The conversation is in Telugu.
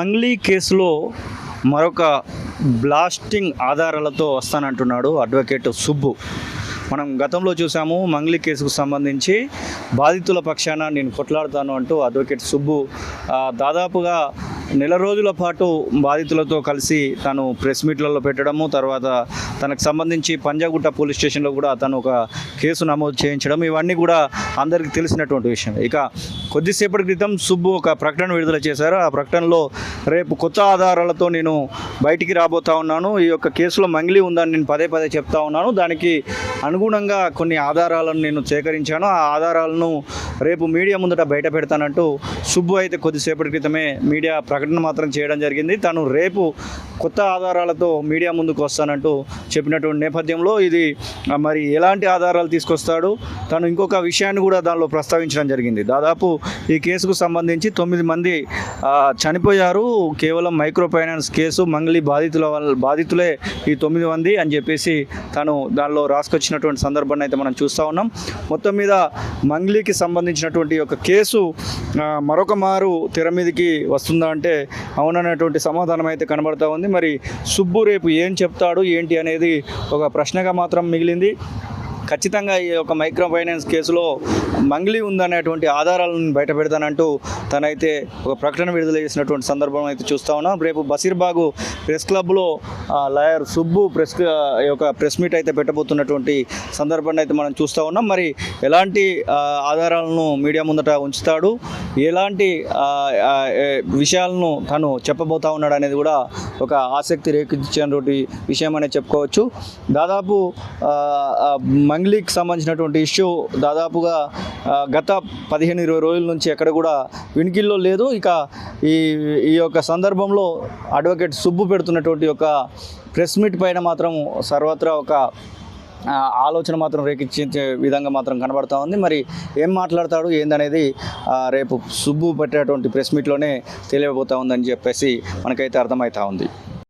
మంగ్లీ కేసులో మరొక బ్లాస్టింగ్ ఆధారాలతో వస్తానంటున్నాడు అడ్వకేట్ సుబ్బు. మనం గతంలో చూసాము మంగ్లీ కేసుకు సంబంధించి బాధితుల పక్షాన నేను కొట్లాడుతాను అంటూ అడ్వకేట్ సుబ్బు దాదాపుగా నెల రోజుల పాటు బాధితులతో కలిసి తను ప్రెస్ మీట్లలో పెట్టడము, తర్వాత తనకు సంబంధించి పంజాగుట్ట పోలీస్ స్టేషన్లో కూడా తను ఒక కేసు నమోదు చేయించడం, ఇవన్నీ కూడా అందరికీ తెలిసినటువంటి విషయం. ఇక కొద్దిసేపటి క్రితం సుబ్బు ఒక ప్రకటన విడుదల చేశారు. ఆ ప్రకటనలో రేపు కొత్త ఆధారాలతో నేను బయటికి రాబోతా ఉన్నాను, ఈ యొక్క కేసులో మంగ్లీ ఉందని నేను పదే పదే చెప్తా ఉన్నాను, దానికి అనుగుణంగా కొన్ని ఆధారాలను నేను సేకరించాను, ఆ ఆధారాలను రేపు మీడియా ముందట బయట పెడతానంటూ సుబ్బు అయితే కొద్దిసేపటి క్రితమే మీడియా ప్రకటన మాత్రం చేయడం జరిగింది. తను రేపు కొత్త ఆధారాలతో మీడియా ముందుకు వస్తానంటూ చెప్పినటువంటి నేపథ్యంలో ఇది మరి ఎలాంటి ఆధారాలు తీసుకొస్తాడు, తను ఇంకొక విషయాన్ని కూడా దానిలో ప్రస్తావించడం జరిగింది. దాదాపు ఈ కేసుకు సంబంధించి 9 మంది చనిపోయారు, కేవలం మైక్రో ఫైనాన్స్ కేసు మంగ్లీ బాధితులే ఈ 9 మంది అని చెప్పేసి తను దానిలో రాసుకొచ్చినటువంటి సందర్భాన్ని అయితే మనం చూస్తూ ఉన్నాం. మొత్తం మీద మంగ్లీకి సంబంధించినటువంటి ఒక కేసు మరొక మారు తెర మీదకి వస్తుందా అంటే అవుననేటువంటి సమాధానం అయితే కనబడతా ఉంది. మరి సుబ్బు రేపు ఏం చెప్తాడు ఏంటి అనేది ఒక ప్రశ్నగా మాత్రం మిగిలింది. ఖచ్చితంగా ఈ యొక్క మైక్రో ఫైనాన్స్ కేసులో మంగ్లీ ఉందనేటువంటి ఆధారాలను బయట పెడతానంటూ తనైతే ఒక ప్రకటన విడుదల చేసినటువంటి సందర్భం అయితే చూస్తూ ఉన్నాం. రేపు బషీర్బాగు ప్రెస్ క్లబ్లో లాయర్ సుబ్బు ప్రెస్ మీట్ అయితే పెట్టబోతున్నటువంటి సందర్భాన్ని అయితే మనం చూస్తూ ఉన్నాం. మరి ఎలాంటి ఆధారాలను మీడియా ముందట ఉంచుతాడు, ఎలాంటి విషయాలను తను చెప్పబోతా ఉన్నాడు అనేది కూడా ఒక ఆసక్తి రేకెత్తించినటువంటి విషయం అనేది చెప్పుకోవచ్చు. దాదాపు మంగ్లీకి సంబంధించినటువంటి ఇష్యూ దాదాపుగా గత 15-20 రోజుల నుంచి ఎక్కడ కూడా వినికిల్లో లేదు. ఇక ఈ యొక్క సందర్భంలో అడ్వకేట్ సుబ్బు పెడుతున్నటువంటి ఒక ప్రెస్ మీట్ పైన మాత్రం సర్వత్రా ఒక ఆలోచన మాత్రం రేకించే విధంగా మాత్రం కనబడతా ఉంది. మరి ఏం మాట్లాడతాడు ఏందనేది రేపు సుబ్బు పెట్టేటువంటి ప్రెస్ మీట్లోనే తెలియబోతా ఉందని చెప్పేసి మనకైతే అర్థమవుతా ఉంది.